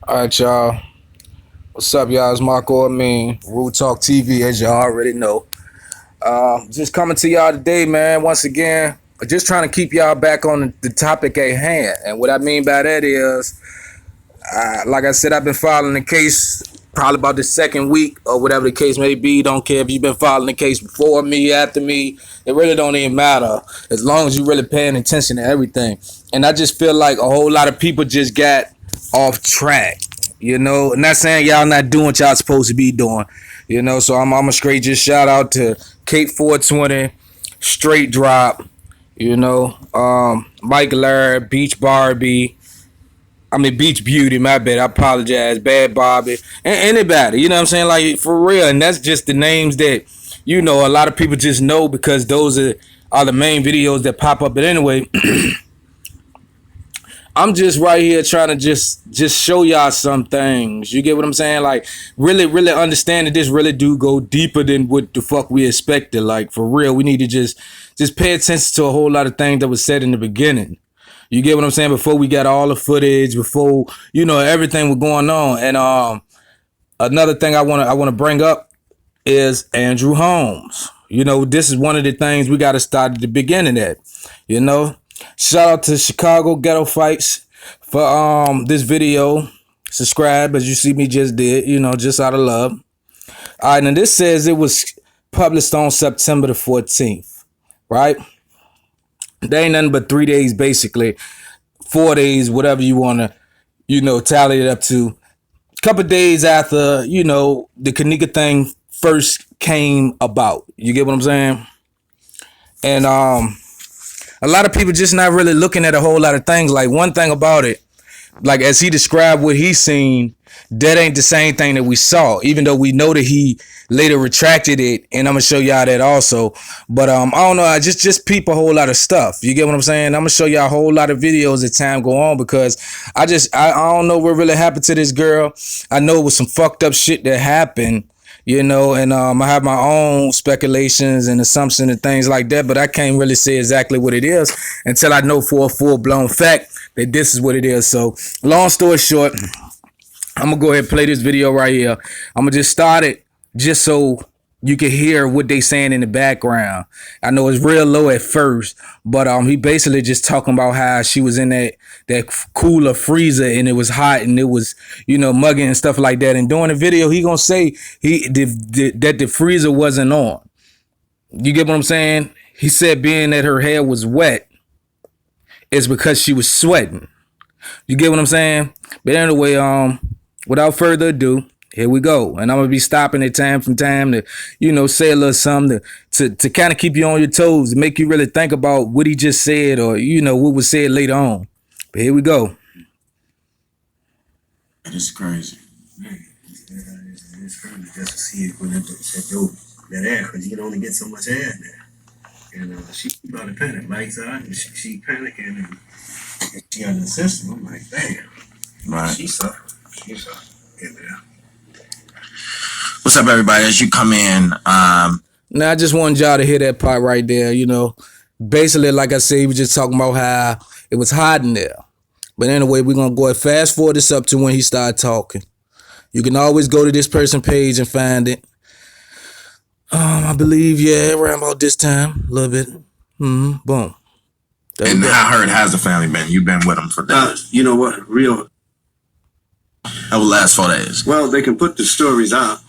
All right, y'all. What's up, y'all? It's Marco Rule Talk TV, as y'all already know. Just coming to y'all today, man. Once again, just trying to keep y'all back on the topic at hand. And what I mean by that is, like I said, I've been following the case probably about the second week or whatever the case may be. Don't care if you've been following the case before me, after me. It really don't even matter as long as you're really paying attention to everything. And I just feel like a whole lot of people just got off track. Not saying y'all not doing what y'all supposed to be doing. So I'm a straight just shout out to Kate 420, Straight Drop, Mike Laird, Beach Barbie. Beach Beauty, my bad. I apologize. Bad Bobby. And anybody, you know what I'm saying? Like, for real. And that's just the names that, a lot of people just know because those are the main videos that pop up. But anyway, I'm just right here trying to just show y'all some things. You get what I'm saying? Like, really, really understand that this really do go deeper than what the fuck we expected. Like, for real, we need to just pay attention to a whole lot of things that was said in the beginning. You get what I'm saying? Before we got all the footage, before, everything was going on. And another thing I want to bring up is Andrew Holmes. This is one of the things we got to start at the beginning at. Shout out to Chicago Ghetto Fights for this video. Subscribe, as you see me just did, just out of love. All right, and this says it was published on September the 14th, right? There ain't nothing but 3 days, basically. 4 days, whatever you want to, tally it up to. A couple of days after, the Kenneka thing first came about. You get what I'm saying? And a lot of people just not really looking at a whole lot of things. Like, one thing about it, like, as he described what he seen, that ain't the same thing that we saw, even though we know that he later retracted it, and I'm gonna show y'all that also. But I don't know, I just peep a whole lot of stuff. You get what I'm saying? I'm gonna show y'all a whole lot of videos as time go on, because I don't know what really happened to this girl. I know it was some fucked up shit that happened, and I have my own speculations and assumptions and things like that, but I can't really say exactly what it is until I know for a full-blown fact that this is what it is. So, long story short, I'm gonna go ahead and play this video right here. I'm gonna just start it just so you can hear what they saying in the background. I know it's real low at first, but he basically just talking about how she was in that cooler freezer and it was hot and it was, mugging and stuff like that. And during the video, he gonna say that the freezer wasn't on. You get what I'm saying? He said being that her hair was wet is because she was sweating. You get what I'm saying? But anyway, without further ado, here we go. And I'm going to be stopping at time from time to, say a little something to kind of keep you on your toes, to make you really think about what he just said or, what was said later on. But here we go. It's crazy. It's crazy just to see it when that air, because you can only get so much air in there. And she about to panic. Lights out, and she panicking, and she under the system. I'm like, damn. Right. She suffered. Yeah, man. What's up, everybody? As you come in, now I just wanted y'all to hear that part right there. Basically, like I said, he was just talking about how it was hot in there. But anyway, we're gonna go ahead fast forward this up to when he started talking. You can always go to this person's page and find it. I believe, around about this time, a little bit. Boom. And how hurt has the family been? You've been with them for days. You know what? Real. Over the last 4 days. Well, they can put the stories out.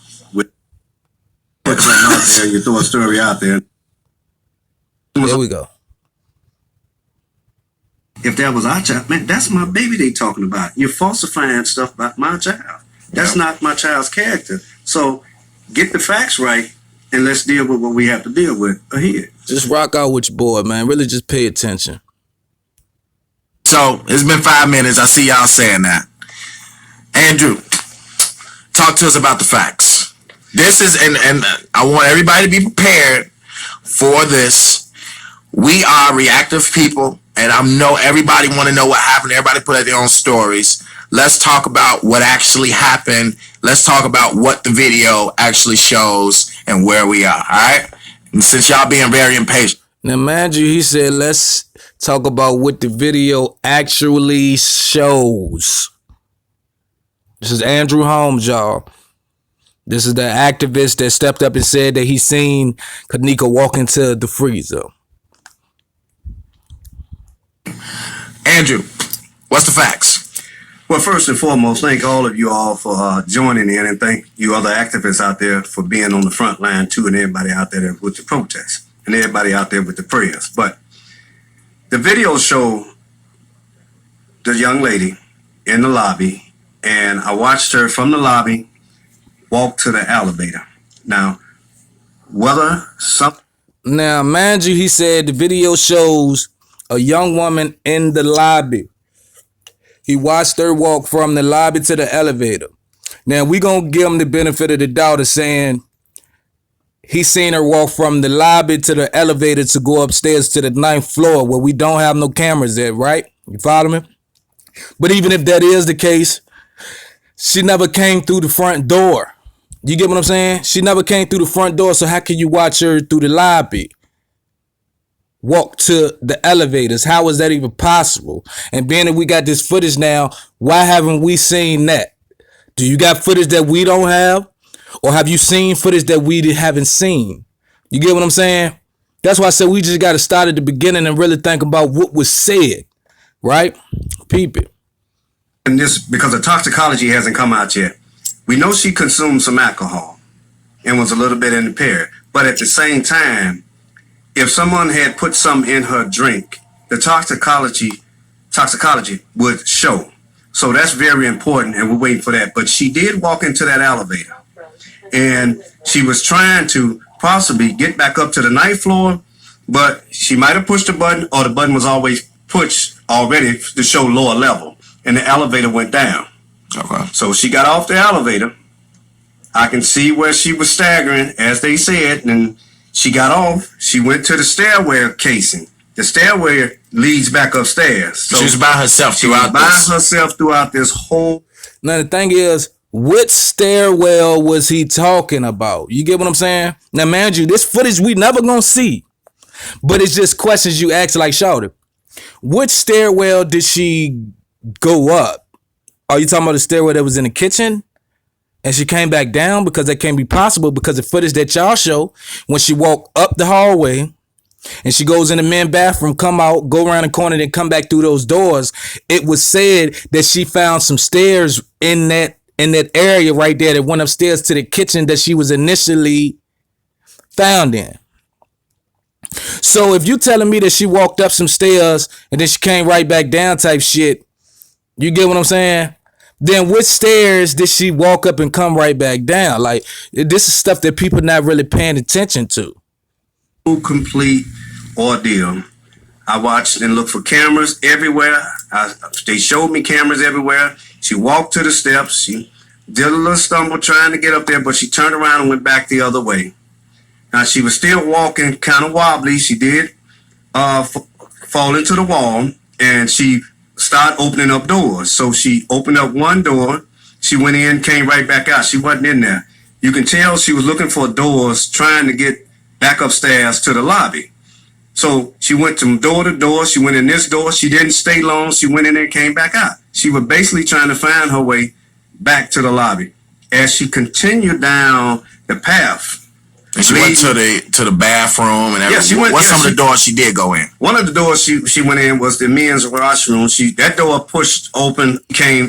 Put something out there. You throw a story out there. There we go. If that was our child, man, that's my baby they talking about. You're falsifying stuff about my child. That's not my child's character. So get the facts right and let's deal with what we have to deal with here. Just rock out with your boy, man. Really just pay attention. So it's been 5 minutes. I see y'all saying that. Andrew, talk to us about the facts. This is, and I want everybody to be prepared for this. We are reactive people, and I know everybody want to know what happened. Everybody put out their own stories. Let's talk about what actually happened. Let's talk about what the video actually shows and where we are, all right? And since y'all being very impatient. Now, mind you, he said, let's talk about what the video actually shows. This is Andrew Holmes, y'all. This is the activist that stepped up and said that he seen Kenneka walk into the freezer. Andrew, what's the facts? Well, first and foremost, thank all of you all for joining in, and thank you other activists out there for being on the front line too, and everybody out there with the protests, and everybody out there with the prayers. But the video showed the young lady in the lobby, and I watched her from the lobby walk to the elevator. Now, Now, mind you, he said the video shows a young woman in the lobby. He watched her walk from the lobby to the elevator. Now, we going to give him the benefit of the doubt of saying he seen her walk from the lobby to the elevator to go upstairs to the 9th floor where we don't have no cameras at, right? You follow me? But even if that is the case, she never came through the front door. You get what I'm saying? She never came through the front door, so how can you watch her through the lobby walk to the elevators? How is that even possible? And being that we got this footage now, why haven't we seen that? Do you got footage that we don't have? Or have you seen footage that we haven't seen? You get what I'm saying? That's why I said we just got to start at the beginning and really think about what was said, right? Peep it. And this, because the toxicology hasn't come out yet. We know she consumed some alcohol and was a little bit impaired. But at the same time, if someone had put some in her drink, the toxicology would show. So that's very important, and we're waiting for that. But she did walk into that elevator, and she was trying to possibly get back up to the 9th floor, but she might have pushed the button, or the button was always pushed already to show lower level, and the elevator went down. Okay. So she got off the elevator. I can see where she was staggering, as they said, and she got off. She went to the stairway casing. The stairway leads back upstairs. So she was by herself throughout this whole. Now the thing is, what stairwell was he talking about? You get what I'm saying? Now, mind you, this footage we never gonna see, but it's just questions you ask like Shawty. Which stairwell did she go up? Are you talking about the stairwell that was in the kitchen? And she came back down? Because that can't be possible, because the footage that y'all show, when she walked up the hallway and she goes in the men's bathroom, come out, go around the corner, then come back through those doors, it was said that she found some stairs in that area right there that went upstairs to the kitchen that she was initially found in. So if you telling me that she walked up some stairs and then she came right back down type shit, you get what I'm saying? Then which stairs did she walk up and come right back down? Like, this is stuff that people not really paying attention to. Complete ordeal. I watched and looked for cameras everywhere. They showed me cameras everywhere. She walked to the steps. She did a little stumble trying to get up there, but she turned around and went back the other way. Now, she was still walking kind of wobbly. She did fall into the wall, and she started opening up doors. So she opened up one door. She went in, came right back out. She wasn't in there. You can tell she was looking for doors, trying to get back upstairs to the lobby. So she went from door to door. She went in this door. She didn't stay long. She went in there and came back out. She was basically trying to find her way back to the lobby. As she continued down the path, and she went to the bathroom and everything. Yeah, she went. What's some of the doors she did go in? One of the doors she went in was the men's washroom. That door pushed open.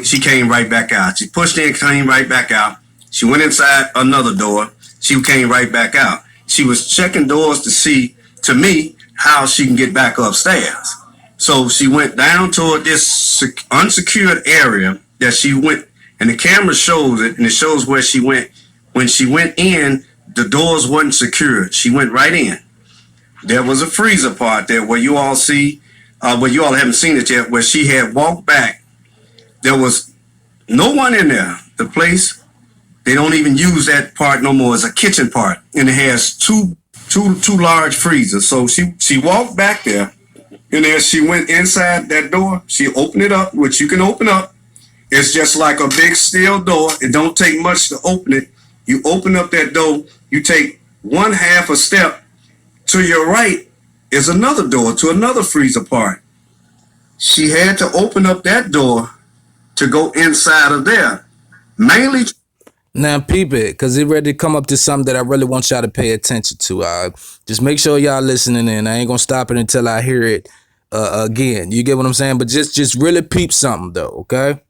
She came right back out. She pushed in, came right back out. She went inside another door. She came right back out. She was checking doors to see, to me, how she can get back upstairs. So she went down toward this unsecured area that she went, and the camera shows it, and it shows where she went. When she went in, the doors wasn't secured. She went right in. There was a freezer part there where you all see, where you all haven't seen it yet, where she had walked back. There was no one in there. The place, they don't even use that part no more as a kitchen part, and it has two large freezers. So she walked back there, and as she went inside that door, she opened it up, which you can open up. It's just like a big steel door. It don't take much to open it. You open up that door, you take one half a step. To your right is another door to another freezer part. She had to open up that door to go inside of there. mainly. Now peep it, cause it ready to come up to something that I really want y'all to pay attention to. Just make sure y'all listening in. I ain't gonna stop it until I hear it again. You get what I'm saying? But just really peep something though, okay?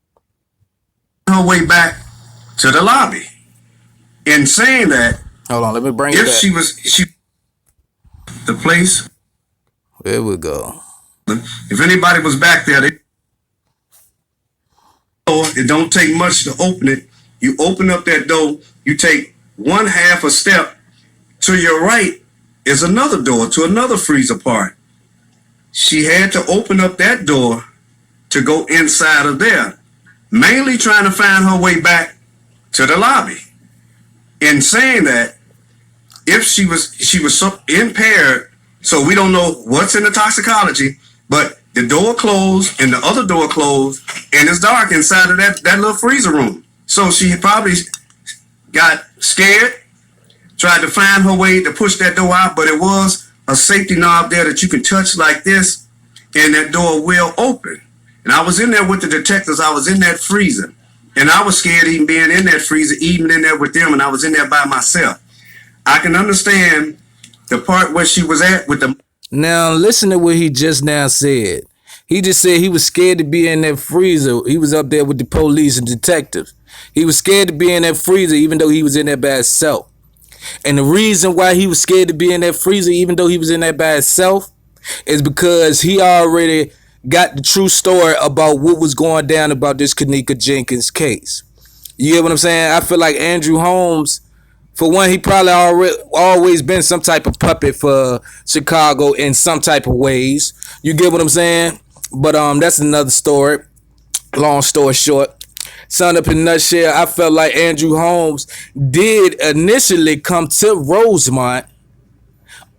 Her way back to the lobby. In saying that, hold on, let me bring it if back. she the place. There we go. If anybody was back there, it don't take much to open it. You open up that door, you take one half a step to your right is another door to another freezer part. She had to open up that door to go inside of there, mainly trying to find her way back to the lobby. In saying that, if she was so impaired, so we don't know what's in the toxicology, but the door closed and the other door closed, and it's dark inside of that little freezer room. So she probably got scared, tried to find her way to push that door out, but it was a safety knob there that you can touch like this, and that door will open. And I was in there with the detectives. I was in that freezer, and I was scared even being in that freezer, even in there with them, and I was in there by myself. I can understand the part where she was at with the... Now listen to what he just now said. He just said he was scared to be in that freezer. He was up there with the police and detectives. He was scared to be in that freezer even though he was in there by himself. And the reason why he was scared to be in that freezer even though he was in there by himself is because he already got the true story about what was going down about this Kenneka Jenkins case. You get what I'm saying? I feel like Andrew Holmes, for one, he probably always been some type of puppet for Chicago in some type of ways. You get what I'm saying? But that's another story. Long story short, summed up in a nutshell, I felt like Andrew Holmes did initially come to Rosemont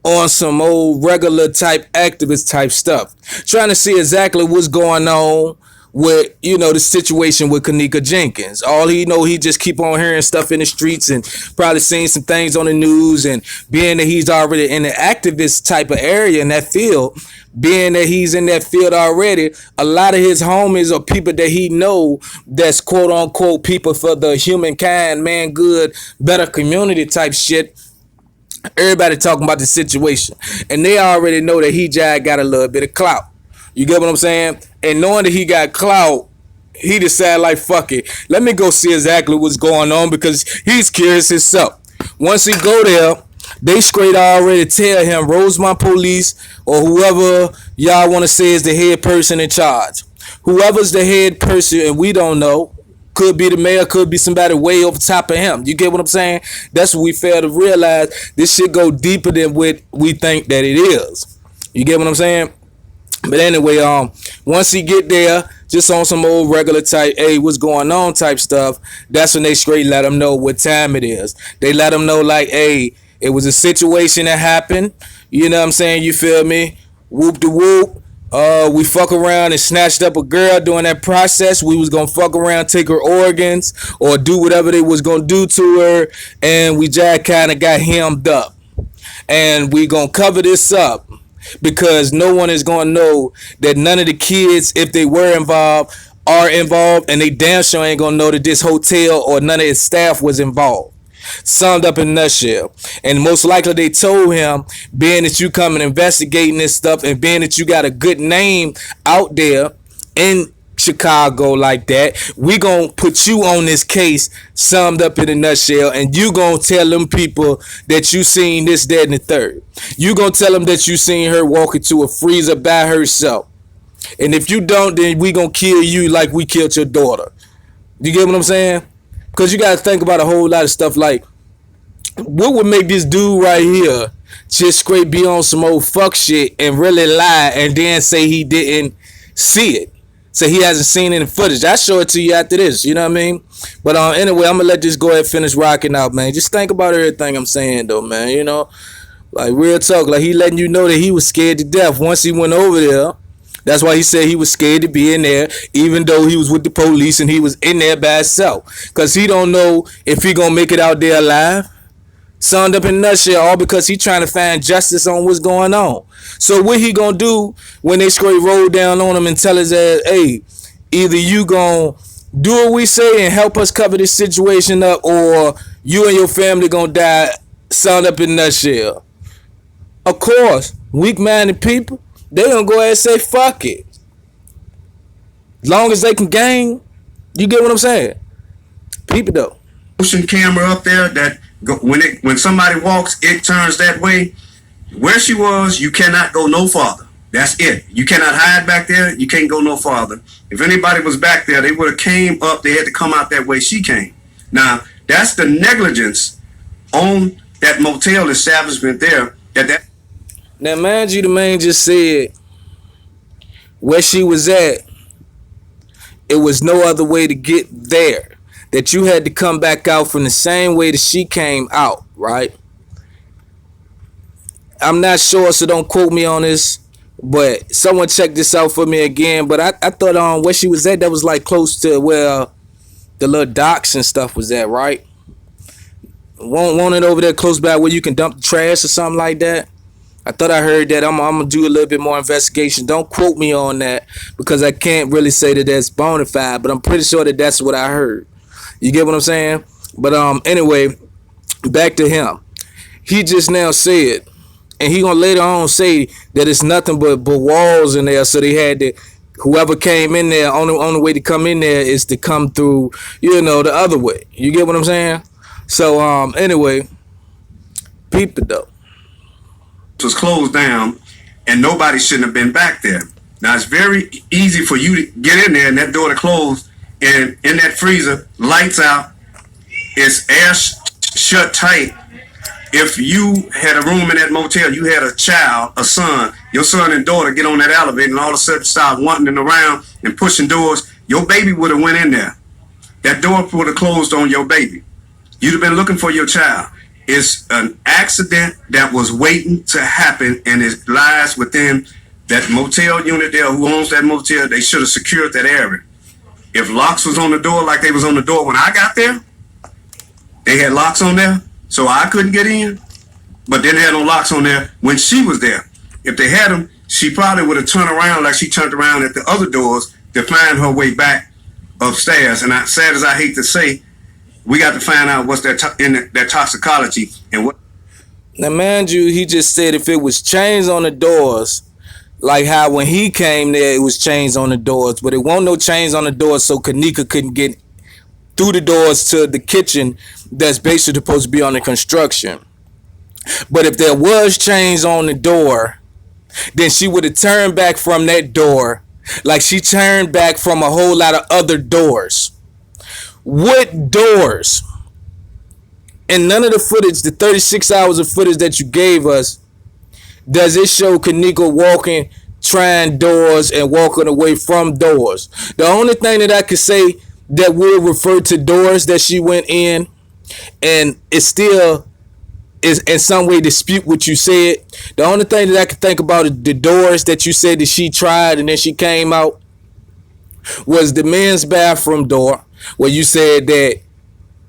on some old regular type activist type stuff, trying to see exactly what's going on with, the situation with Kenneka Jenkins. All he know, he just keep on hearing stuff in the streets and probably seeing some things on the news, and being that he's already in the activist type of area in that field, being that he's in that field already, a lot of his homies are people that he know that's quote unquote people for the humankind, man, good, better community type shit. Everybody talking about the situation, and they already know that he just got a little bit of clout. You get what I'm saying? And knowing that he got clout, he decided like, fuck it, let me go see exactly what's going on, because he's curious himself. Once he go there, they straight already tell him, Rosemont police or whoever y'all want to say is the head person in charge, whoever's the head person, and we don't know, could be the mayor, could be somebody way over top of him. You get what I'm saying? That's what we fail to realize. This shit go deeper than what we think that it is. You get what I'm saying? But anyway, once he get there, just on some old regular type, hey, what's going on type stuff, that's when they straight let him know what time it is. They let him know like, hey, it was a situation that happened. You know what I'm saying? You feel me? Whoop de whoop. We fuck around and snatched up a girl during that process. We was gonna fuck around, take her organs, or do whatever they was gonna do to her, and we just kind of got hemmed up. And we gonna cover this up, because no one is going to know that none of the kids, if they were involved, are involved, and they damn sure ain't going to know that this hotel or none of its staff was involved. Summed up in a nutshell. And most likely they told him, being that you come and investigating this stuff, and being that you got a good name out there in Chicago like that, we gonna put you on this case, summed up in a nutshell, and you gonna tell them people that you seen this, that, and the third. You gonna tell them that you seen her walk into a freezer by herself, and if you don't, then we gonna kill you like we killed your daughter. You get what I'm saying? Because you gotta think about a whole lot of stuff, like what would make this dude right here just straight be on some old fuck shit and really lie and then say he didn't see it. So he hasn't seen any footage. I'll show it to you after this, you know what I mean? But anyway, I'm gonna let this go ahead and finish rocking out, man. Just think about everything I'm saying though, man. You know, like real talk, like he letting you know that he was scared to death once he went over there. That's why he said he was scared to be in there, even though he was with the police and he was in there by himself, because he don't know if he gonna make it out there alive. Summed up in a nutshell, all because he trying to find justice on what's going on. So what he gonna do when they straight roll down on him and tell his ass, hey, either you gonna Do what we say and help us cover this situation up, or you and your family gonna die summed up in a nutshell. Of course, weak-minded people, they gonna go ahead and say fuck it. As long as they can gain, you get what I'm saying? People though. Motion camera up there that when somebody walks, it turns that way. Where she was, you cannot go no farther. That's it. You cannot hide back there. You can't go no farther. If anybody was back there, they would have came up. They had to come out that way she came. Now, that's the negligence on that motel establishment there. Now, mind you, the man just said where she was at, it was no other way to get there. That you had to come back out from the same way that she came out, right? I'm not sure, so don't quote me on this. But someone check this out for me again. But I thought where she was at, that was like close to where the little docks and stuff was at, right? Want it over there close by where you can dump the trash or something like that? I thought I heard that. I'm gonna do a little bit more investigation. Don't quote me on that because I can't really say that that's bona fide, but I'm pretty sure that that's what I heard. You get what I'm saying? But anyway, back to him. He just now said, and he gonna later on say that it's nothing but walls in there. So they had to, whoever came in there, only way to come in there is to come through, the other way. You get what I'm saying? So anyway, people though. It was closed down, and nobody shouldn't have been back there. Now it's very easy for you to get in there and that door to close, and in that freezer, lights out, it's air shut tight. If you had a room in that motel, you had a child, a son, your son and daughter get on that elevator and all of a sudden start wandering around and pushing doors, your baby would have went in there. That door would have closed on your baby. You'd have been looking for your child. It's an accident that was waiting to happen, and it lies within that motel unit there. Who owns that motel? They should have secured that area. If locks was on the door like they was on the door when I got there, they had locks on there, so I couldn't get in. But then they had no locks on there when she was there. If they had them, she probably would have turned around like she turned around at the other doors to find her way back upstairs. And sad as I hate to say, we got to find out what's that toxicology and what. Now, mind you, he just said if it was chains on the doors, like how when he came there, it was chains on the doors, but it won't no chains on the doors, so Kenneka couldn't get through the doors to the kitchen that's basically supposed to be on the construction. But if there was chains on the door, then she would have turned back from that door like she turned back from a whole lot of other doors. What doors? And none of the footage, the 36 hours of footage that you gave us, does it show Kenneka walking, trying doors and walking away from doors. The only thing that I could say that would refer to doors that she went in, and it still is in some way dispute what you said. The only thing that I could think about is the doors that you said that she tried and then she came out was the men's bathroom door, where you said that,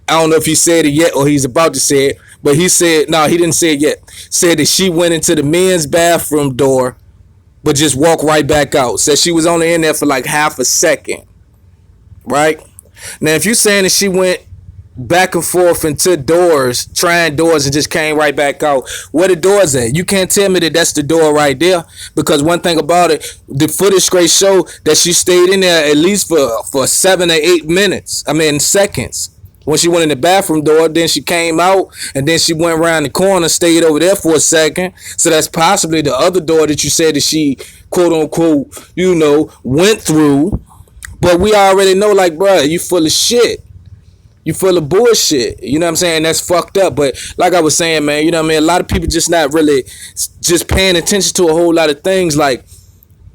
I don't know if he said it yet or he's about to say it, but he said, no, he didn't say it yet. Said that she went into the men's bathroom door, but just walked right back out. Said she was only in there for like half a second. Right? Now, if you're saying that she went back and forth into doors, trying doors, and just came right back out, where the doors at? You can't tell me that that's the door right there, because one thing about it, the footage straight show that she stayed in there at least for 7 or 8 minutes. Seconds. When she went in the bathroom door, then she came out, and then she went around the corner, stayed over there for a second. So that's possibly the other door that you said that she, quote unquote, went through. But we already know, like, bruh, you full of shit. You full of bullshit. You know what I'm saying? That's fucked up. But like I was saying, man, you know what I mean? A lot of people just not really just paying attention to a whole lot of things. Like,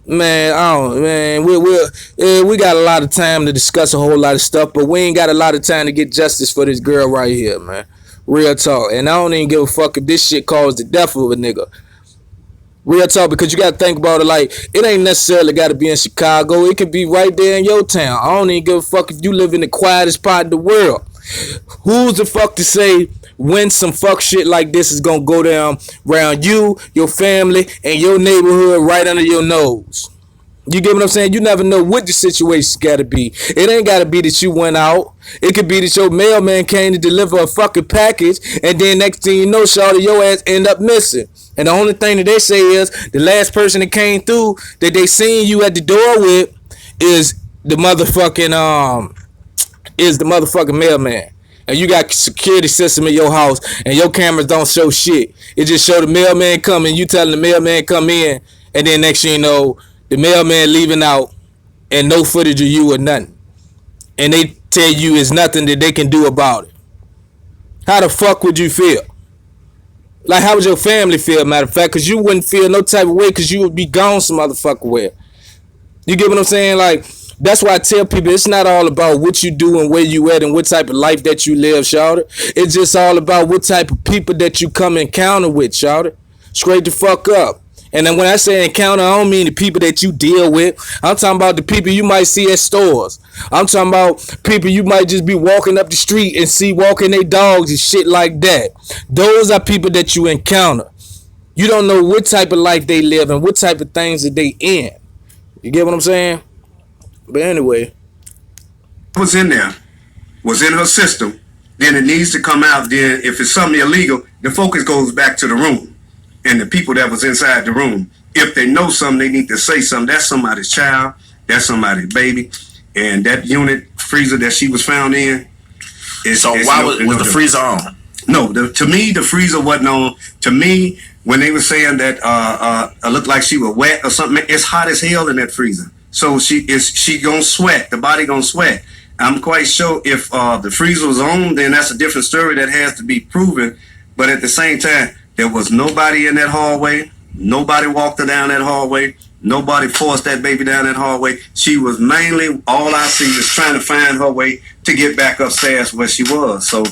man, we got a lot of time to discuss a whole lot of stuff, but we ain't got a lot of time to get justice for this girl right here, man. Real talk. And I don't even give a fuck if this shit caused the death of a nigga. Real talk, because you got to think about it like, it ain't necessarily got to be in Chicago. It could be right there in your town. I don't even give a fuck if you live in the quietest part of the world. Who's the fuck to say when some fuck shit like this is going to go down around you, your family, and your neighborhood right under your nose? You get what I'm saying? You never know what the situation's gotta be. It ain't gotta be that you went out. It could be that your mailman came to deliver a fucking package, and then next thing you know, shawty, your ass end up missing. And the only thing that they say is the last person that came through that they seen you at the door with is the motherfucking mailman. And you got security system in your house, and your cameras don't show shit. It just show the mailman coming. You telling the mailman come in, and then next thing you know, the mailman leaving out, and no footage of you or nothing. And they tell you it's nothing that they can do about it. How the fuck would you feel? Like, how would your family feel, matter of fact? Because you wouldn't feel no type of way because you would be gone some motherfucker where. You get what I'm saying? Like, that's why I tell people it's not all about what you do and where you at and what type of life that you live, shout it. It's just all about what type of people that you come encounter with, shout it. Straight the fuck up. And then when I say encounter, I don't mean the people that you deal with. I'm talking about the people you might see at stores. I'm talking about people you might just be walking up the street and see walking their dogs and shit like that. Those are people that you encounter. You don't know what type of life they live and what type of things that they in. You get what I'm saying? But anyway. Was in there, was in her system, then it needs to come out. Then if it's something illegal, the focus goes back to the room and the people that was inside the room. If they know something, they need to say something. That's somebody's child. That's somebody's baby. And that unit freezer that she was found in. Was the freezer on? No, to me, the freezer wasn't on. To me, when they were saying that it looked like she was wet or something, it's hot as hell in that freezer. So she gonna sweat. The body gonna sweat. I'm quite sure if the freezer was on, then that's a different story that has to be proven. But at the same time, there was nobody in that hallway. Nobody walked her down that hallway. Nobody forced that baby down that hallway. She was mainly, all I see is trying to find her way to get back upstairs where she was. So,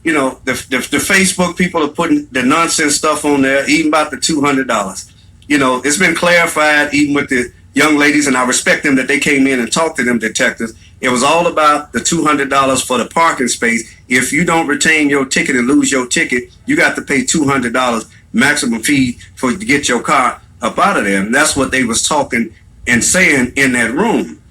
you know, the Facebook people are putting the nonsense stuff on there, even about the $200. You know, it's been clarified even with the young ladies, and I respect them that they came in and talked to them detectives. It was all about the $200 for the parking space. If you don't retain your ticket and lose your ticket, you got to pay $200 maximum fee to get your car up out of there. And that's what they was talking and saying in that room.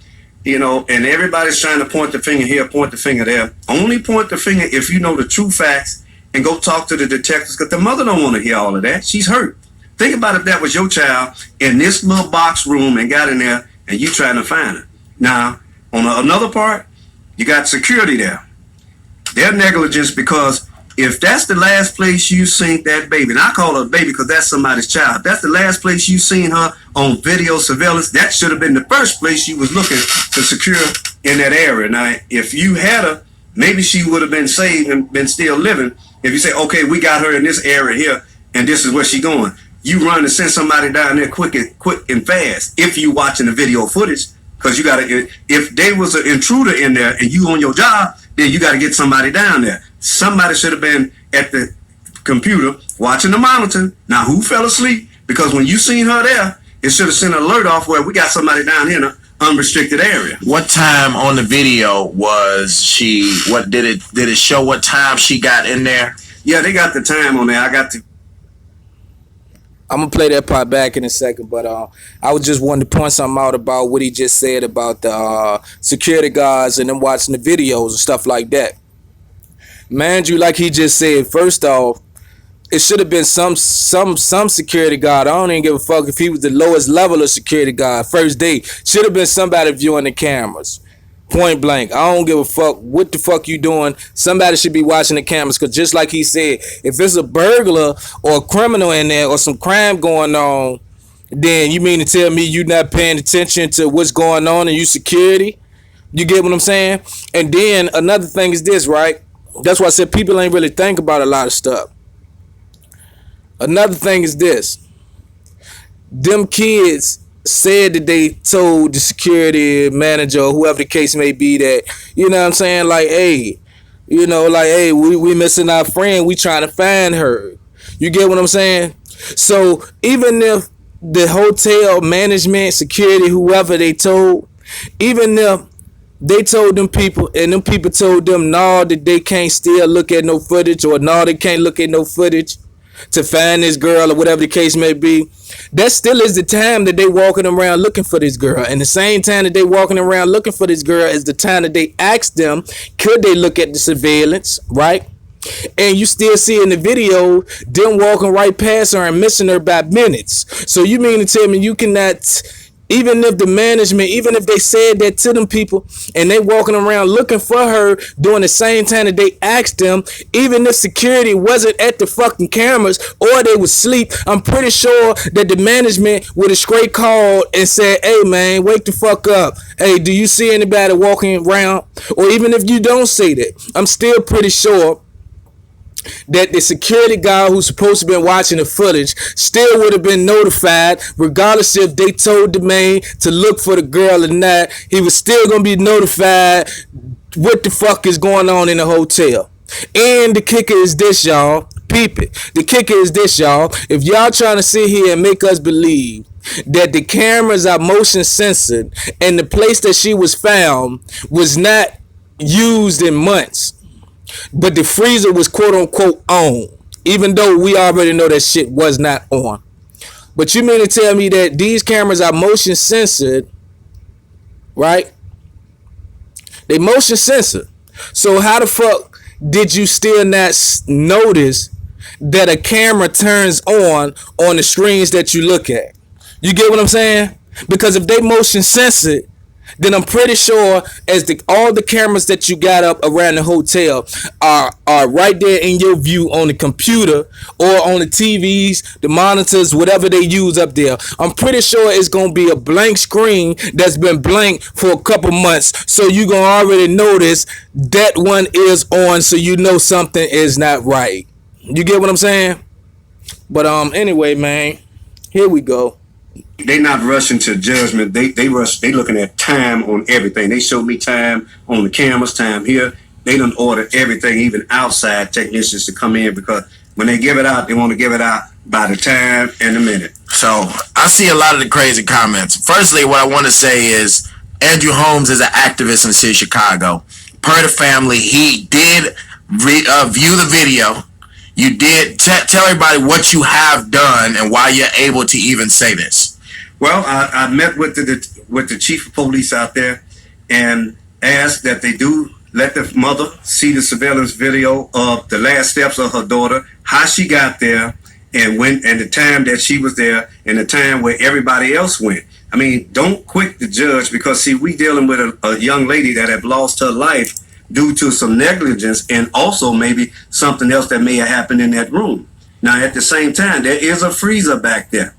You know, and everybody's trying to point the finger here, point the finger there. Only point the finger if you know the true facts and go talk to the detectives, because the mother don't want to hear all of that. She's hurt. Think about if that was your child in this little box room and got in there and you trying to find her. Now, on another part, you got security there. They're negligence because if that's the last place you seen that baby, and I call her a baby because that's somebody's child, if that's the last place you seen her on video surveillance, that should have been the first place you was looking to secure in that area. Now, if you had her, maybe she would have been saved and been still living. If you say, okay, we got her in this area here, and this is where she going, you run and send somebody down there quick and fast. If you watching the video footage, because you got to, if they was an intruder in there and you on your job, then you got to get somebody down there. Somebody should have been at the computer watching the monitor. Now, who fell asleep? Because when you seen her there, it should have sent an alert off where we got somebody down here in an unrestricted area. What time on the video was she? What did it show? What time she got in there? Yeah, they got the time on there. I got to. I'm gonna play that part back in a second, but I was just wanting to point something out about what he just said about the security guards and them watching the videos and stuff like that. Man, you like he just said, first off, it should have been some security guard. I don't even give a fuck if he was the lowest level of security guard. First day, should have been somebody viewing the cameras. Point blank. I don't give a fuck what the fuck you doing. Somebody should be watching the cameras, because just like he said, if it's a burglar or a criminal in there or some crime going on, then you mean to tell me you not paying attention to what's going on in your security? You get what I'm saying? And then another thing is this, right? That's why I said people ain't really think about a lot of stuff. Another thing is this. Them kids said that they told the security manager or whoever the case may be that, you know what I'm saying, like, hey, you know, like, hey, we missing our friend, we trying to find her. You get what I'm saying? So even if the hotel management, security, whoever they told, even if they told them people and them people told them no, that they can't still look at no footage, or no, they can't look at no footage, to find this girl or whatever the case may be, that still is the time that they walking around looking for this girl. And the same time that they walking around looking for this girl is the time that they ask them, could they look at the surveillance, right? And you still see in the video them walking right past her and missing her by minutes. So you mean to tell me you cannot, even if the management, even if they said that to them people and they walking around looking for her during the same time that they asked them, even if security wasn't at the fucking cameras or they was asleep, I'm pretty sure that the management would have straight called and said, hey man, wake the fuck up. Hey, do you see anybody walking around? Or even if you don't see that, I'm still pretty sure that the security guy who's supposed to be watching the footage still would have been notified, regardless if they told the man to look for the girl or not. He was still gonna be notified what the fuck is going on in the hotel. And the kicker is this, y'all. Peep it. The kicker is this, y'all. If y'all trying to sit here and make us believe that the cameras are motion censored and the place that she was found was not used in months, but the freezer was quote unquote on, even though we already know that shit was not on. But you mean to tell me that these cameras are motion censored, right? They motion censored. So how the fuck did you still not notice that a camera turns on the screens that you look at? You get what I'm saying? Because if they motion censored, then I'm pretty sure as all the cameras that you got up around the hotel are right there in your view on the computer or on the TVs, the monitors, whatever they use up there. I'm pretty sure it's going to be a blank screen that's been blank for a couple months. So you're going to already notice that one is on, so you know something is not right. You get what I'm saying? But anyway, man, here we go. They not rushing to judgment. They rush. They looking at time on everything. They show me time on the cameras, time here. They done order everything, even outside technicians to come in, because when they give it out, they want to give it out by the time and the minute. So I see a lot of the crazy comments. Firstly, what I want to say is Andrew Holmes is an activist in the city of Chicago. Per the family, he did view the video. You did tell everybody what you have done and why you're able to even say this. Well, I met with the chief of police out there and asked that they do let the mother see the surveillance video of the last steps of her daughter, how she got there, and when, and the time that she was there, and the time where everybody else went. I mean, don't quit the judge, because see, we dealing with a young lady that have lost her life due to some negligence, and also maybe something else that may have happened in that room. Now, at the same time, there is a freezer back there,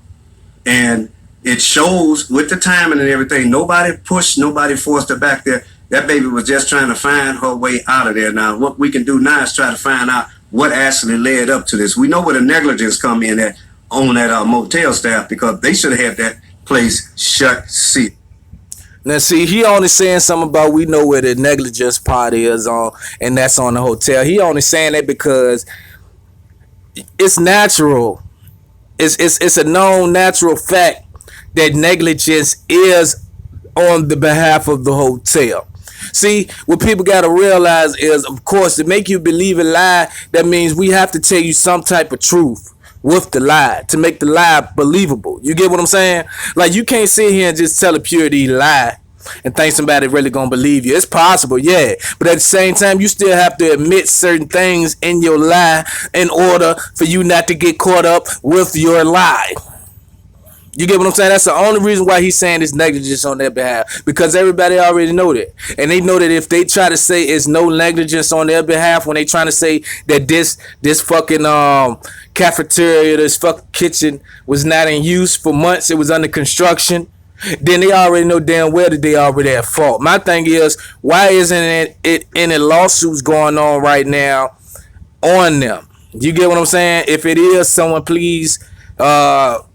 and it shows with the timing and everything. Nobody pushed, nobody forced her back there. That baby was just trying to find her way out of there. Now, what we can do now is try to find out what actually led up to this. We know where the negligence come in at on that motel staff, because they should have had that place shut, sealed. Now, see, he only saying something about we know where the negligence part is on, and that's on the hotel. He only saying that because it's natural. It's a known natural fact that negligence is on the behalf of the hotel. See, what people got to realize is, of course, to make you believe a lie, that means we have to tell you some type of truth with the lie to make the lie believable. You get what I'm saying? Like, you can't sit here and just tell a purity lie and think somebody really gonna believe you. It's possible, yeah, but at the same time, you still have to admit certain things in your lie in order for you not to get caught up with your lie. You get what I'm saying? That's the only reason why he's saying it's negligence on their behalf, because everybody already know that. And they know that if they try to say it's no negligence on their behalf, when they trying to say that this fucking cafeteria, this fucking kitchen was not in use for months, it was under construction, then they already know damn well that they already at fault. My thing is, why isn't it any lawsuits going on right now on them? You get what I'm saying? If it is, someone please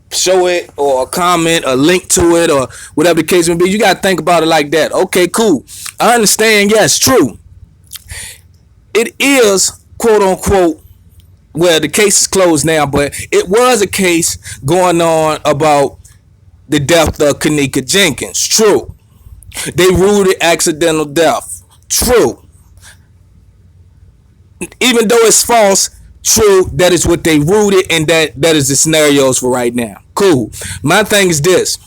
show it or comment a link to it or whatever the case may be. You got to think about it like that. Okay, cool. I understand. Yes, true. It is quote unquote, well, the case is closed now, but it was a case going on about the death of Kenneka Jenkins. True. They ruled it accidental death. True. Even though it's false, true, that is what they rooted, and that is the scenarios for right now. Cool. My thing is this: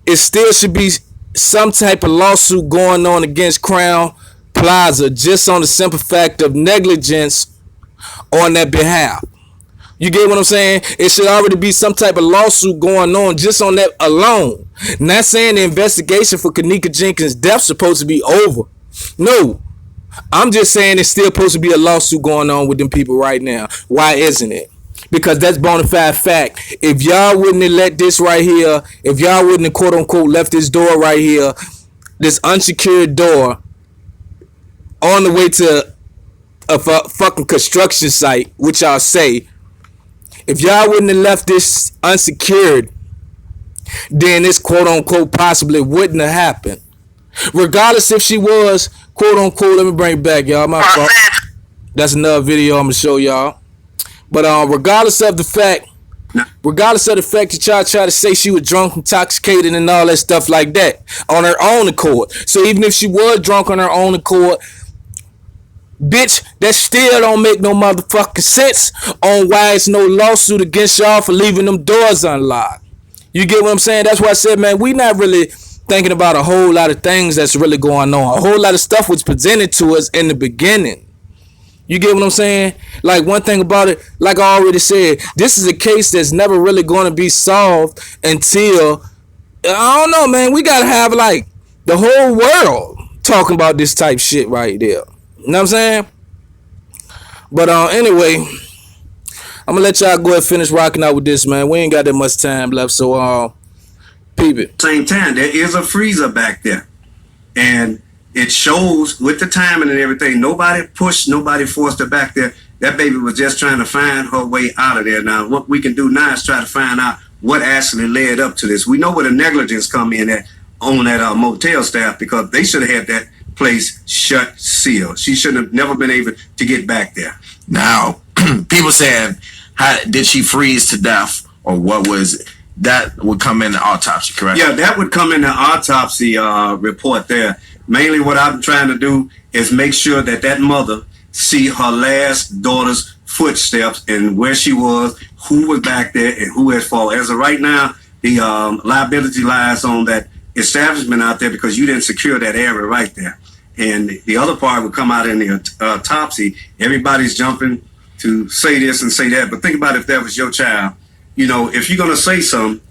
it still should be some type of lawsuit going on against Crown Plaza just on the simple fact of negligence on their behalf. You get what I'm saying? It should already be some type of lawsuit going on just on that alone. Not saying the investigation for Kenneka Jenkins' death supposed to be over. No. I'm just saying it's still supposed to be a lawsuit going on with them people right now. Why isn't it? Because that's bona fide fact. If y'all wouldn't have let this right here, if y'all wouldn't have quote unquote left this door right here, this unsecured door on the way to a fucking construction site, which y'all say, if y'all wouldn't have left this unsecured, then this quote unquote possibly wouldn't have happened. Regardless if she was quote unquote, let me bring it back, y'all. My fault. That's another video I'm gonna show y'all. But regardless of the fact that y'all try to say she was drunk, intoxicated, and all that stuff like that on her own accord. So even if she was drunk on her own accord, bitch, that still don't make no motherfucking sense on why it's no lawsuit against y'all for leaving them doors unlocked. You get what I'm saying? That's why I said, man, we not really thinking about a whole lot of things that's really going on. A whole lot of stuff was presented to us in the beginning. You get what I'm saying? Like, one thing about it, like I already said, this is a case that's never really going to be solved until, I don't know, man, we got to have like the whole world talking about this type shit right there. You know what I'm saying? But anyway, I'm gonna let y'all go ahead and finish rocking out with this, man. We ain't got that much time left, so peep it. Same time, there is a freezer back there, and it shows with the timing and everything. Nobody pushed, nobody forced her back there. That baby was just trying to find her way out of there. Now, what we can do now is try to find out what actually led up to this. We know where the negligence come in at on that motel staff, because they should have had that place shut, sealed. She shouldn't have never been able to get back there. Now, people saying, how did she freeze to death, or what was that? Would come in the autopsy, correct? Yeah, that would come in the autopsy report there. Mainly what I'm trying to do is make sure that that mother see her last daughter's footsteps and where she was, who was back there, and who has fallen. As of right now, the liability lies on that establishment out there, because you didn't secure that area right there. And the other part would come out in the autopsy. Everybody's jumping to say this and say that, but think about if that was your child. You know, if you're going to say something,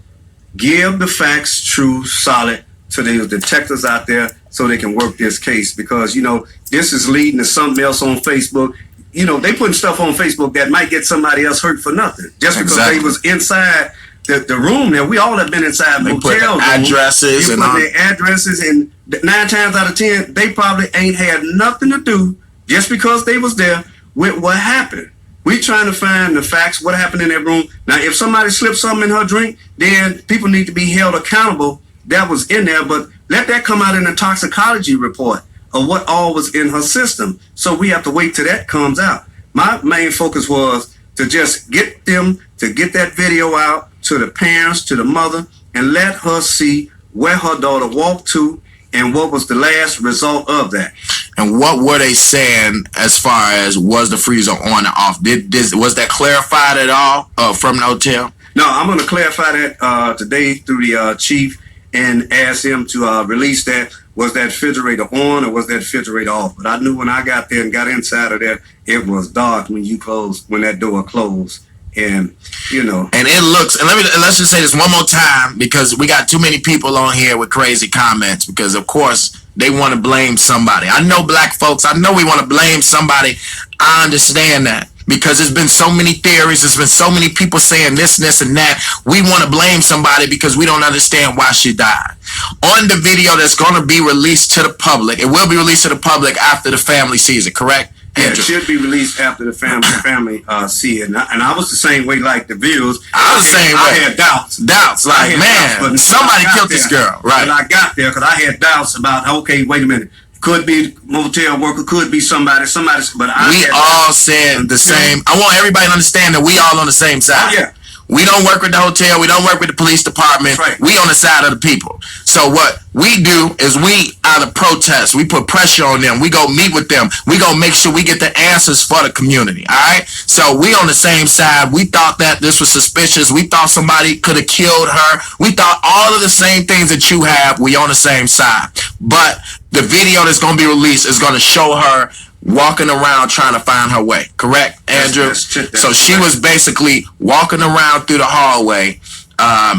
give the facts true, solid, to the detectives out there so they can work this case, because, you know, this is leading to something else on Facebook. You know, they putting stuff on Facebook that might get somebody else hurt for nothing, just because they was inside the room there. We all have been inside motel rooms. Addresses and their addresses, and 9 times out of 10, they probably ain't had nothing to do, just because they was there, with what happened. We trying to find the facts, what happened in that room. Now, if somebody slipped something in her drink, then people need to be held accountable. That was in there, but let that come out in a toxicology report of what all was in her system. So we have to wait till that comes out. My main focus was to just get them to get that video out to the parents, to the mother, and let her see where her daughter walked to and what was the last result of that. And what were they saying as far as was the freezer on or off? Was that clarified at all from the hotel? No, I'm going to clarify that today through the chief and ask him to release that. Was that refrigerator on or was that refrigerator off? But I knew when I got there and got inside of there, it was dark when that door closed. And, you know. And it looks, and let's just say this one more time, because we got too many people on here with crazy comments, because of course they want to blame somebody. I know black folks, I know we want to blame somebody. I understand that, because there's been so many theories, there's been so many people saying this and that. We want to blame somebody because we don't understand why she died. On the video that's going to be released to the public, it will be released to the public after the family sees it, correct? Yeah, it should be released after the family see it. And I was the same way, like the views. I was the same way. I had doubts. Like, man, somebody killed this girl. Right. But I got there because I had doubts about, okay, wait a minute. Could be motel worker, could be somebody, but we all said the same. I want everybody to understand that we all on the same side. Oh, yeah. We don't work with the hotel. We don't work with the police department. Right. We on the side of the people. So what we do is we out of protest. We put pressure on them. We go meet with them. We go make sure we get the answers for the community. All right. So we on the same side. We thought that this was suspicious. We thought somebody could have killed her. We thought all of the same things that you have. We on the same side. But the video that's going to be released is going to show her walking around trying to find her way. Correct, Andrew? So she was basically walking around through the hallway,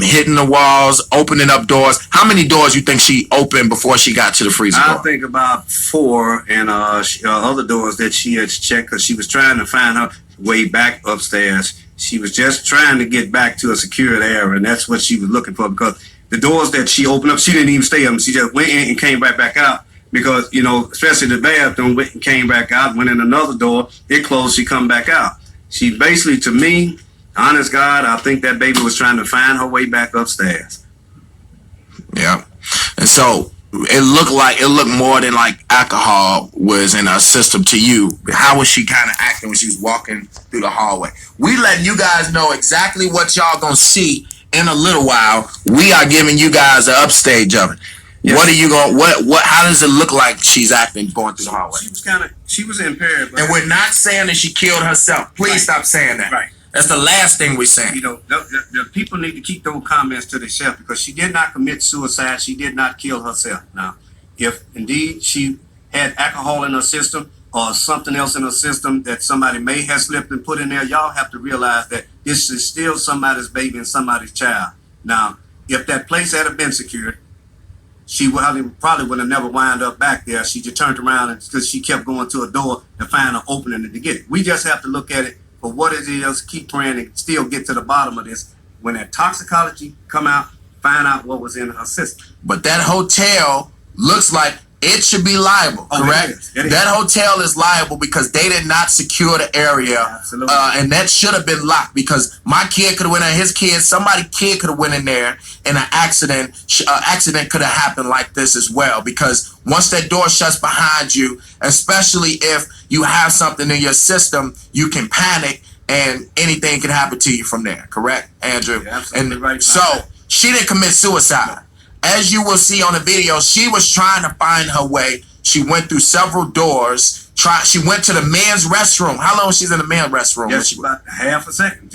hitting the walls, opening up doors. How many doors you think she opened before she got to the freezer door? I think about 4, and other doors that she had checked because she was trying to find her way back upstairs. She was just trying to get back to a secured area, and that's what she was looking for, because the doors that she opened up, she didn't even stay in them. She just went in and came right back out. Because, you know, especially the bathroom, went and came back out, went in another door, it closed, she come back out. She basically, to me, honest God, I think that baby was trying to find her way back upstairs. Yeah. And so it looked more than like alcohol was in her system to you. How was she kind of acting when she was walking through the hallway? We letting you guys know exactly what y'all gonna see in a little while. We are giving you guys the upstage of it. Yes. What are you going? What? How does it look like she's acting going through the hallway? She was impaired. And we're not saying that she killed herself. Please stop saying that. Right. That's the last thing we're saying. You know, the people need to keep those comments to themselves, because she did not commit suicide. She did not kill herself. Now, if indeed she had alcohol in her system or something else in her system that somebody may have slipped and put in there, y'all have to realize that this is still somebody's baby and somebody's child. Now, if that place had been secured, she probably would have never wound up back there. She just turned around because she kept going to a door to find an opening to get it. We just have to look at it for what it is, keep praying, and still get to the bottom of this. When that toxicology come out, find out what was in her system. But that hotel looks like it should be liable, correct? It is. That hotel is liable because they did not secure the area. Absolutely. And that should have been locked, because my kid could have went in, his kid, somebody's kid could have went in there, and an accident could have happened like this as well. Because once that door shuts behind you, especially if you have something in your system, you can panic and anything can happen to you from there. Correct, Andrew? Yeah, absolutely right. So she didn't commit suicide. As you will see on the video, she was trying to find her way. She went through several doors. She went to the men's restroom. How long was she in the men's restroom? Just about half a second.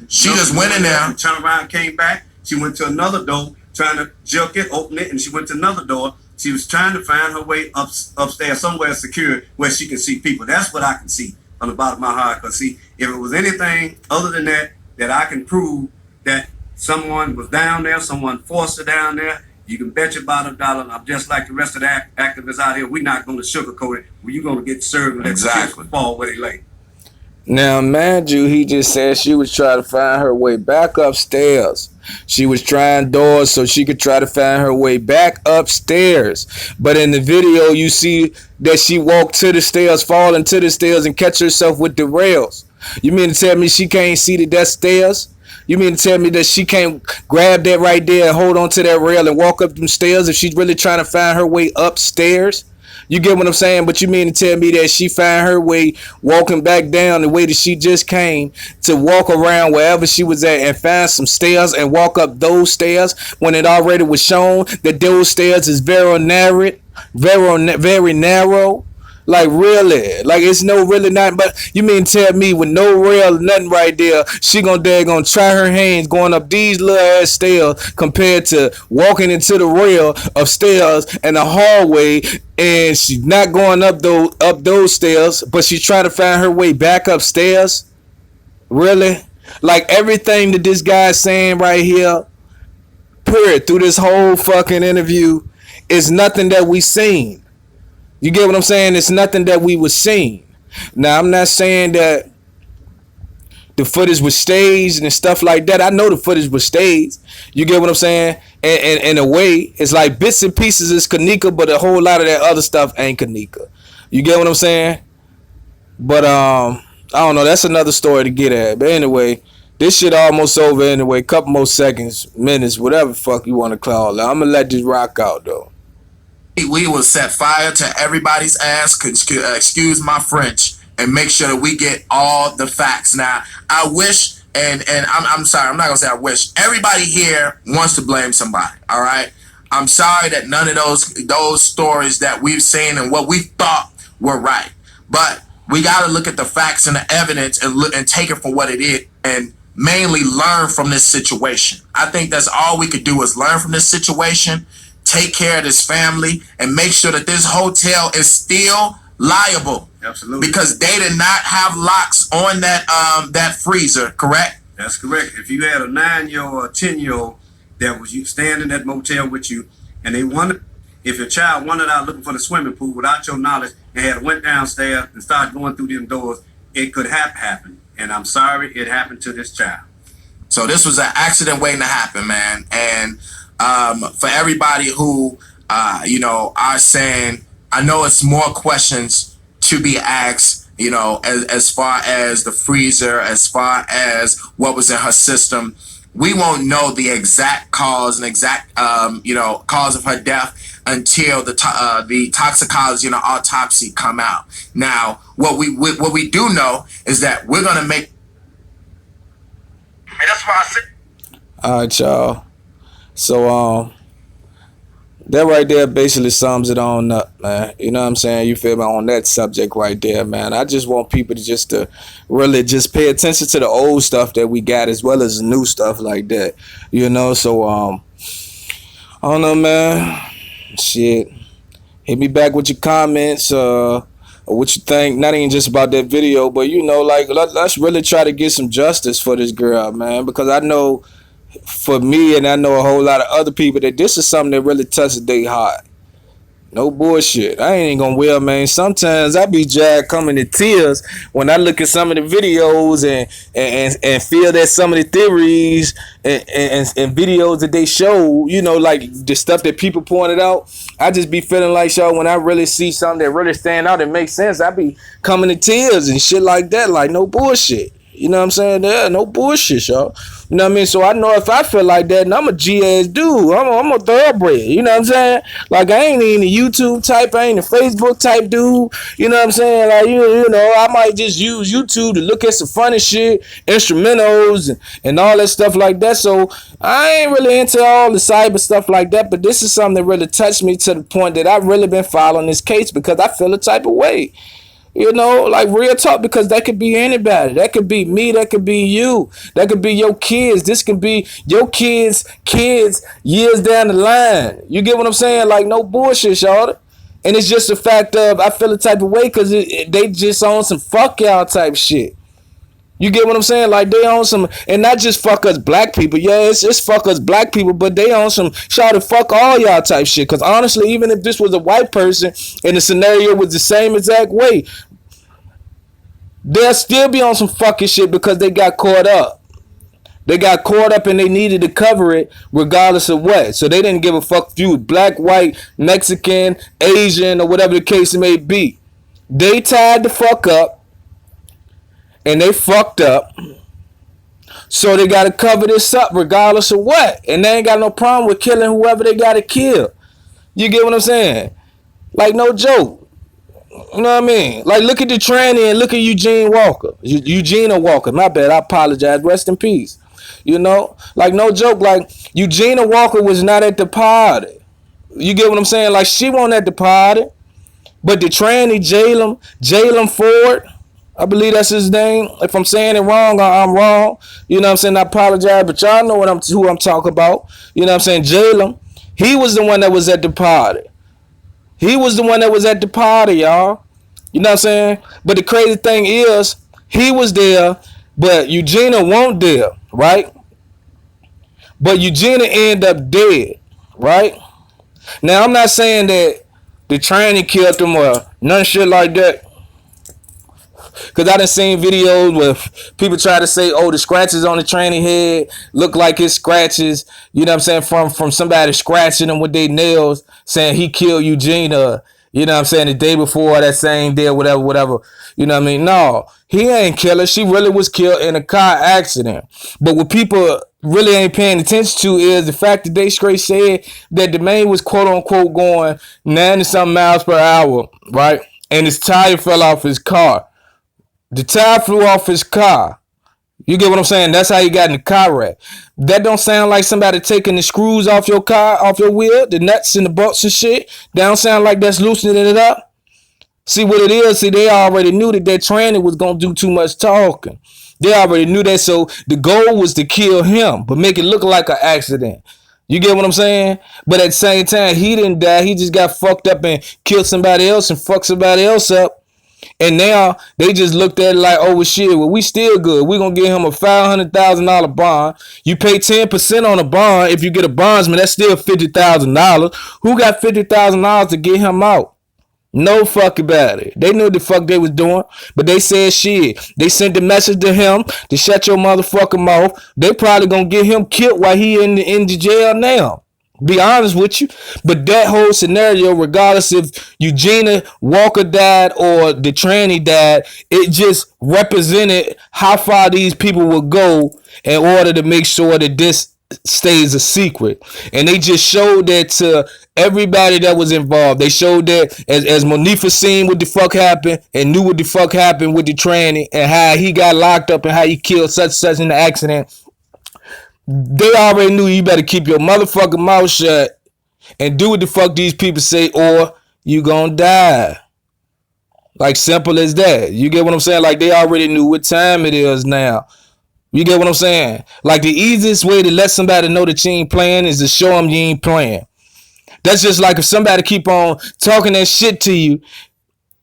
She just went in there. Turned around, came back. She went to another door, trying to jerk it, open it, and she went to another door. She was trying to find her way upstairs, somewhere secure where she can see people. That's what I can see on the bottom of my heart. Because, see, if it was anything other than that I can prove that someone was down there, someone forced her down there, you can bet your bottom dollar. I'm just like the rest of the activists out here. We're not going to sugarcoat it. You're going to get served and let the kids fall where they lay. Now, mind you, he just said she was trying to find her way back upstairs. She was trying doors so she could try to find her way back upstairs. But in the video, you see that she walked to the stairs, fall into the stairs, and catch herself with the rails. You mean to tell me she can't see that that's stairs? You mean to tell me that she can't grab that right there and hold on to that rail and walk up them stairs if she's really trying to find her way upstairs? You get what I'm saying? But you mean to tell me that she found her way walking back down the way that she just came to walk around wherever she was at and find some stairs and walk up those stairs when it already was shown that those stairs is very narrow? Like, really? Like, it's no really nothing. But you mean tell me with no rail, nothing right there, she gonna try her hands going up these little ass stairs compared to walking into the rail of stairs and a hallway, and she's not going up those stairs, but she's trying to find her way back upstairs? Really? Like, everything that this guy's saying right here, period, through this whole fucking interview, is nothing that we seen. You get what I'm saying? It's nothing that we was seeing. Now, I'm not saying that the footage was staged and stuff like that. I know the footage was staged. You get what I'm saying? And in a way, it's like bits and pieces is Kenneka, but a whole lot of that other stuff ain't Kenneka. You get what I'm saying? But I don't know. That's another story to get at. But anyway, this shit almost over anyway. Couple more seconds, minutes, whatever the fuck you want to call it. I'm going to let this rock out, though. We will set fire to everybody's ass, excuse my French, and make sure that we get all the facts. Now, I wish and I'm sorry, I'm not gonna say I wish. Everybody here wants to blame somebody. All right. I'm sorry that none of those stories that we've seen and what we thought were right. But we got to look at the facts and the evidence and take it for what it is, and mainly learn from this situation. I think that's all we could do is learn from this situation, take care of this family, and make sure that this hotel is still liable. Absolutely. Because they did not have locks on that freezer, correct? That's correct. If you had a 9-year-old or a 10-year-old that was staying in that motel with you, and if your child wandered out looking for the swimming pool without your knowledge and had went downstairs and started going through them doors, it could have happened. And I'm sorry it happened to this child. So this was an accident waiting to happen, man. And for everybody who, are saying, I know it's more questions to be asked, as far as the freezer, as far as what was in her system. We won't know the exact cause and exact, cause of her death until the toxicology and the autopsy come out. Now, what we do know is that we're gonna make. And that's why I said. All right, y'all. So that right there basically sums it on up, man. You know what I'm saying? You feel me on that subject right there, man. I just want people to really just pay attention to the old stuff that we got as well as the new stuff like that. So I don't know, man. Shit. Hit me back with your comments, or what you think, not even just about that video, but let's really try to get some justice for this girl, man, because I know for me, and I know a whole lot of other people, that this is something that really touches their heart. No bullshit. I ain't gonna will, man. Sometimes I be jacked coming to tears when I look at some of the videos and feel that some of the theories and videos that they show, like the stuff that people pointed out. I just be feeling like, y'all, when I really see something that really stand out and makes sense, I be coming to tears and shit like that. Like, no bullshit. You know what I'm saying? Yeah, no bullshit, y'all. You know what I mean? So I know if I feel like that, and I'm a G-ass dude. I'm a thoroughbred. You know what I'm saying? Like, I ain't even a YouTube type. I ain't a Facebook type dude. You know what I'm saying? Like, I might just use YouTube to look at some funny shit, instrumentals, and all that stuff like that. So I ain't really into all the cyber stuff like that. But this is something that really touched me to the point that I've really been following this case because I feel a type of way. Like real talk, because that could be anybody. That could be me. That could be you. That could be your kids. This could be your kids' years down the line. You get what I'm saying? Like, no bullshit, y'all. And it's just the fact of I feel a type of way because they just on some fuck y'all type shit. You get what I'm saying? Like, they on some, and not just fuck us black people. Yeah, it's fuck us black people, but they on some try to fuck all y'all type shit. Because honestly, even if this was a white person and the scenario was the same exact way, they'll still be on some fucking shit because they got caught up. They got caught up and they needed to cover it regardless of what. So they didn't give a fuck if you was black, white, Mexican, Asian, or whatever the case may be. They tied the fuck up. And they fucked up. So they got to cover this up regardless of what. And they ain't got no problem with killing whoever they got to kill. You get what I'm saying? Like, no joke. You know what I mean? Like, look at the tranny and look at Eugene Walker. Eugenia Walker. My bad. I apologize. Rest in peace. Like, no joke. Like, Eugenia Walker was not at the party. You get what I'm saying? Like, she wasn't at the party. But the tranny, Jalen Ford, I believe that's his name. If I'm saying it wrong, I'm wrong. You know what I'm saying? I apologize, but y'all know who I'm talking about. You know what I'm saying? Jalen, he was the one that was at the party. He was the one that was at the party, y'all. You know what I'm saying? But the crazy thing is, he was there, but Eugenia wasn't there, right? But Eugenia ended up dead, right? Now, I'm not saying that the tranny killed him or none shit like that. Because I done seen videos where people try to say, oh, the scratches on the tranny head look like his scratches, you know what I'm saying, from somebody scratching him with their nails, saying he killed Eugenia, you know what I'm saying, the day before, that same day, or whatever. You know what I mean? No, he ain't kill her. She really was killed in a car accident. But what people really ain't paying attention to is the fact that they straight said that the man was quote unquote going 90-something miles per hour, right? And his tire fell off his car. The tire flew off his car. You get what I'm saying? That's how you got in the car wreck. That don't sound like somebody taking the screws off your car, off your wheel, the nuts and the bolts and shit. That don't sound like that's loosening it up. See what it is? See, they already knew that training was going to do too much talking. They already knew that, so the goal was to kill him, but make it look like an accident. You get what I'm saying? But at the same time, he didn't die. He just got fucked up and killed somebody else and fucked somebody else up. And now they just looked at it like, oh, well, shit, well, we still good. We're going to give him a $500,000 bond. You pay 10% on a bond. If you get a bondsman, that's still $50,000. Who got $50,000 to get him out? No fuck about it. They knew what the fuck they was doing, but they said shit. They sent the message to him to shut your motherfucking mouth. They probably gonna get him killed while he in the jail now. Be honest with you. But that whole scenario, regardless if Eugenia Walker died or the tranny died, it just represented how far these people would go in order to make sure that this stays a secret. And they just showed that to everybody that was involved. They showed that as Monifa seen what the fuck happened and knew what the fuck happened with the tranny and how he got locked up and how he killed such in the accident. They already knew you better keep your motherfucking mouth shut and do what the fuck these people say or you gonna die. Like, simple as that. You get what I'm saying? Like, they already knew what time it is now. You get what I'm saying? Like, the easiest way to let somebody know that you ain't playing is to show them you ain't playing. That's just like if somebody keep on talking that shit to you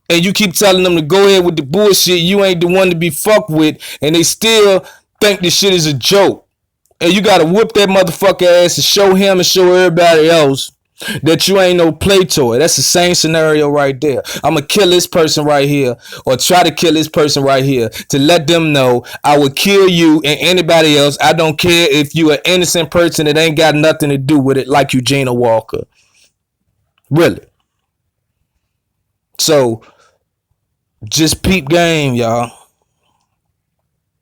and you keep telling them to go ahead with the bullshit, you ain't the one to be fucked with, and they still think this shit is a joke. And you gotta whoop that motherfucker ass and show him and show everybody else that you ain't no play toy. That's the same scenario right there. I'm gonna kill this person right here or try to kill this person right here to let them know I would kill you and anybody else. I don't care if you an innocent person that ain't got nothing to do with it, like Eugenia Walker. Really. So just peep game, y'all.